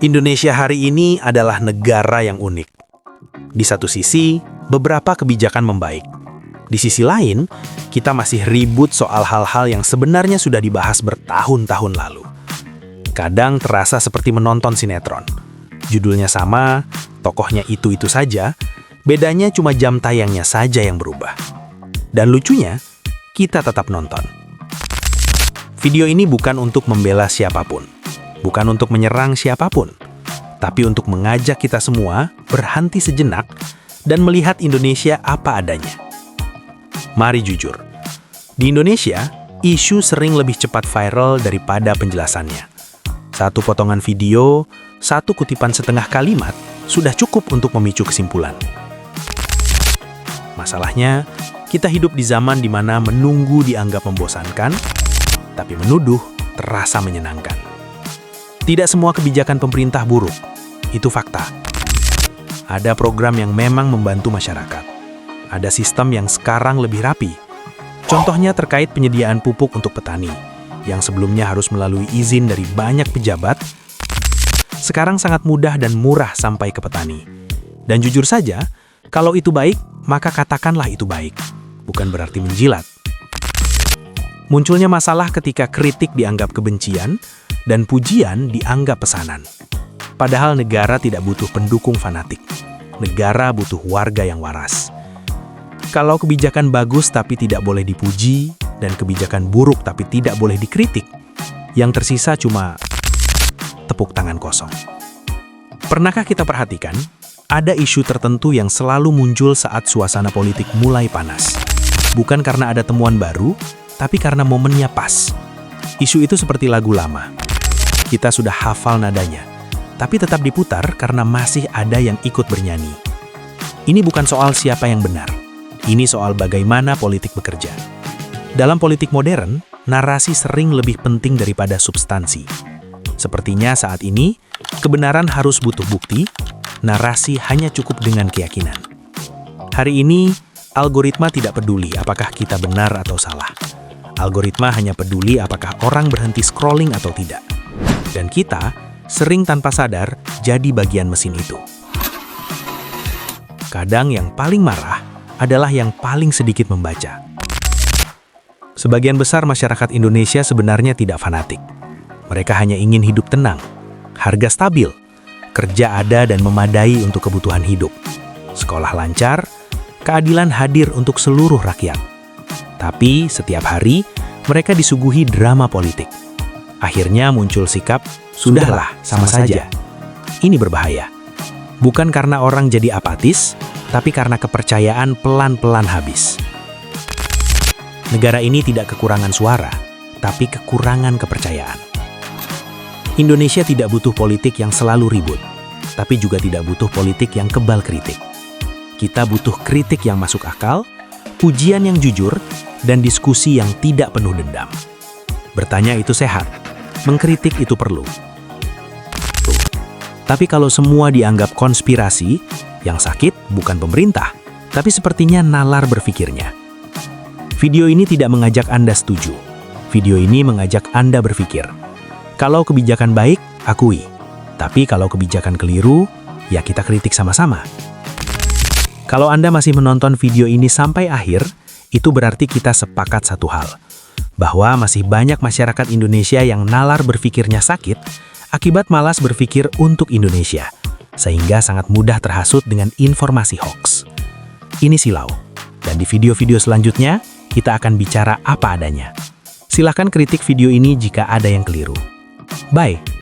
Indonesia hari ini adalah negara yang unik. Di satu sisi, beberapa kebijakan membaik. Di sisi lain, kita masih ribut soal hal-hal yang sebenarnya sudah dibahas bertahun-tahun lalu. Kadang terasa seperti menonton sinetron. Judulnya sama, tokohnya itu-itu saja, bedanya cuma jam tayangnya saja yang berubah. Dan lucunya, kita tetap nonton. Video ini bukan untuk membela siapapun, bukan untuk menyerang siapapun, tapi untuk mengajak kita semua berhenti sejenak dan melihat Indonesia apa adanya. Mari jujur, di Indonesia, isu sering lebih cepat viral daripada penjelasannya. Satu potongan video, satu kutipan setengah kalimat, sudah cukup untuk memicu kesimpulan. Masalahnya, kita hidup di zaman di mana menunggu dianggap membosankan, tapi menuduh terasa menyenangkan. Tidak semua kebijakan pemerintah buruk, itu fakta. Ada program yang memang membantu masyarakat. Ada sistem yang sekarang lebih rapi. Contohnya terkait penyediaan pupuk untuk petani, yang sebelumnya harus melalui izin dari banyak pejabat, sekarang sangat mudah dan murah sampai ke petani. Dan jujur saja, kalau itu baik, maka katakanlah itu baik, bukan berarti menjilat. Munculnya masalah ketika kritik dianggap kebencian, dan pujian dianggap pesanan. Padahal negara tidak butuh pendukung fanatik. Negara butuh warga yang waras. Kalau kebijakan bagus tapi tidak boleh dipuji, dan kebijakan buruk tapi tidak boleh dikritik, yang tersisa cuma tepuk tangan kosong. Pernahkah kita perhatikan, ada isu tertentu yang selalu muncul saat suasana politik mulai panas. Bukan karena ada temuan baru, tapi karena momennya pas. Isu itu seperti lagu lama. Kita sudah hafal nadanya, tapi tetap diputar karena masih ada yang ikut bernyanyi. Ini bukan soal siapa yang benar. Ini soal bagaimana politik bekerja. Dalam politik modern, narasi sering lebih penting daripada substansi. Sepertinya saat ini, kebenaran harus butuh bukti, narasi hanya cukup dengan keyakinan. Hari ini, algoritma tidak peduli apakah kita benar atau salah. Algoritma hanya peduli apakah orang berhenti scrolling atau tidak. Dan kita sering tanpa sadar jadi bagian mesin itu. Kadang yang paling marah adalah yang paling sedikit membaca. Sebagian besar masyarakat Indonesia sebenarnya tidak fanatik. Mereka hanya ingin hidup tenang, harga stabil, kerja ada dan memadai untuk kebutuhan hidup, sekolah lancar, keadilan hadir untuk seluruh rakyat. Tapi setiap hari mereka disuguhi drama politik. Akhirnya muncul sikap, sudahlah, sama saja. Ini berbahaya. Bukan karena orang jadi apatis, tapi karena kepercayaan pelan-pelan habis. Negara ini tidak kekurangan suara, tapi kekurangan kepercayaan. Indonesia tidak butuh politik yang selalu ribut, tapi juga tidak butuh politik yang kebal kritik. Kita butuh kritik yang masuk akal, pujian yang jujur, dan diskusi yang tidak penuh dendam. Bertanya itu sehat, mengkritik itu perlu. Tapi kalau semua dianggap konspirasi, yang sakit bukan pemerintah, tapi sepertinya nalar berpikirnya. Video ini tidak mengajak Anda setuju. Video ini mengajak Anda berpikir. Kalau kebijakan baik, akui. Tapi kalau kebijakan keliru, ya kita kritik sama-sama. Kalau Anda masih menonton video ini sampai akhir, itu berarti kita sepakat satu hal, bahwa masih banyak masyarakat Indonesia yang nalar berpikirnya sakit akibat malas berpikir untuk Indonesia, sehingga sangat mudah terhasut dengan informasi hoax. Ini Silau, dan di video-video selanjutnya, kita akan bicara apa adanya. Silahkan kritik video ini jika ada yang keliru. Bye!